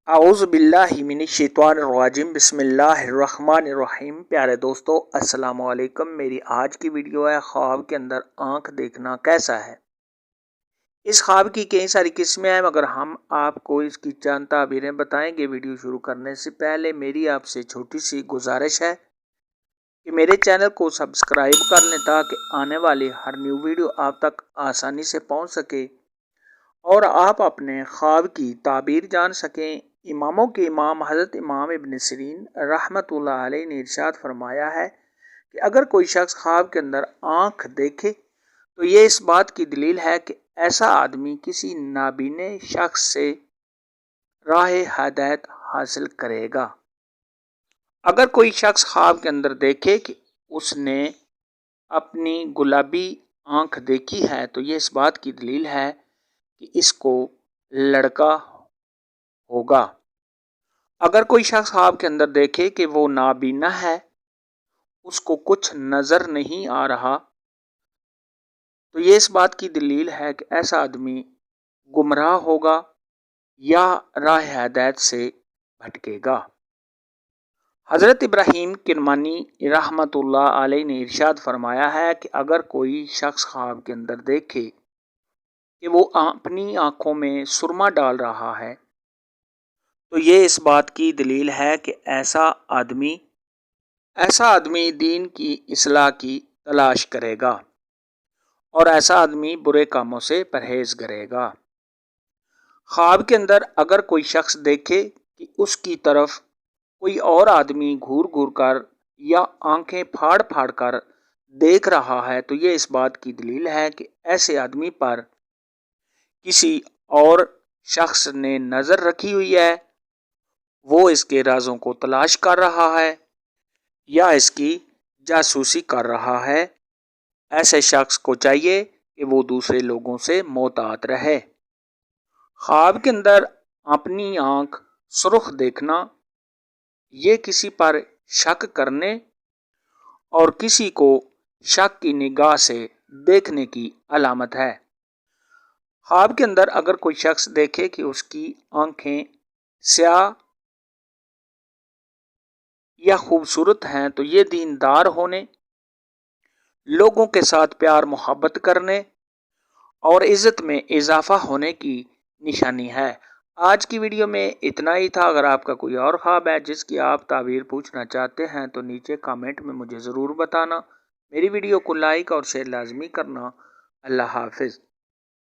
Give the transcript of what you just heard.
اعوذ باللہ من الشیطان الرجیم بسم اللہ الرحمن الرحیم۔ پیارے دوستو السلام علیکم۔ میری آج کی ویڈیو ہے خواب کے اندر آنکھ دیکھنا کیسا ہے۔ اس خواب کی کئی ساری قسمیں ہیں مگر ہم آپ کو اس کی چند تعبیریں بتائیں گے۔ ویڈیو شروع کرنے سے پہلے میری آپ سے چھوٹی سی گزارش ہے کہ میرے چینل کو سبسکرائب کر لیں تاکہ آنے والی ہر نیو ویڈیو آپ تک آسانی سے پہنچ سکے اور آپ اپنے خواب کی تعبیر جان سکیں۔ اماموں کے امام حضرت امام ابن سیرین رحمۃ اللہ علیہ نے ارشاد فرمایا ہے کہ اگر کوئی شخص خواب کے اندر آنکھ دیکھے تو یہ اس بات کی دلیل ہے کہ ایسا آدمی کسی نابینا شخص سے راہ ہدایت حاصل کرے گا۔ اگر کوئی شخص خواب کے اندر دیکھے کہ اس نے اپنی گلابی آنکھ دیکھی ہے تو یہ اس بات کی دلیل ہے کہ اس کو لڑکا ہوگا۔ اگر کوئی شخص خواب کے اندر دیکھے کہ وہ نابینا ہے، اس کو کچھ نظر نہیں آ رہا، تو یہ اس بات کی دلیل ہے کہ ایسا آدمی گمراہ ہوگا یا راہ ہدایت سے بھٹکے گا۔ حضرت ابراہیم کرمانی رحمۃ اللہ علیہ نے ارشاد فرمایا ہے کہ اگر کوئی شخص خواب کے اندر دیکھے کہ وہ اپنی آنکھوں میں سرما ڈال رہا ہے تو یہ اس بات کی دلیل ہے کہ ایسا آدمی دین کی اصلاح کی تلاش کرے گا اور ایسا آدمی برے کاموں سے پرہیز کرے گا۔ خواب کے اندر اگر کوئی شخص دیکھے کہ اس کی طرف کوئی اور آدمی گھور گھور کر یا آنکھیں پھاڑ پھاڑ کر دیکھ رہا ہے تو یہ اس بات کی دلیل ہے کہ ایسے آدمی پر کسی اور شخص نے نظر رکھی ہوئی ہے، وہ اس کے رازوں کو تلاش کر رہا ہے یا اس کی جاسوسی کر رہا ہے۔ ایسے شخص کو چاہیے کہ وہ دوسرے لوگوں سے محتاط رہے۔ خواب کے اندر اپنی آنکھ سرخ دیکھنا یہ کسی پر شک کرنے اور کسی کو شک کی نگاہ سے دیکھنے کی علامت ہے۔ خواب کے اندر اگر کوئی شخص دیکھے کہ اس کی آنکھیں سیاہ یا خوبصورت ہیں تو یہ دیندار ہونے، لوگوں کے ساتھ پیار محبت کرنے اور عزت میں اضافہ ہونے کی نشانی ہے۔ آج کی ویڈیو میں اتنا ہی تھا۔ اگر آپ کا کوئی اور خواب ہے جس کی آپ تعبیر پوچھنا چاہتے ہیں تو نیچے کامنٹ میں مجھے ضرور بتانا۔ میری ویڈیو کو لائک اور شیئر لازمی کرنا۔ اللہ حافظ۔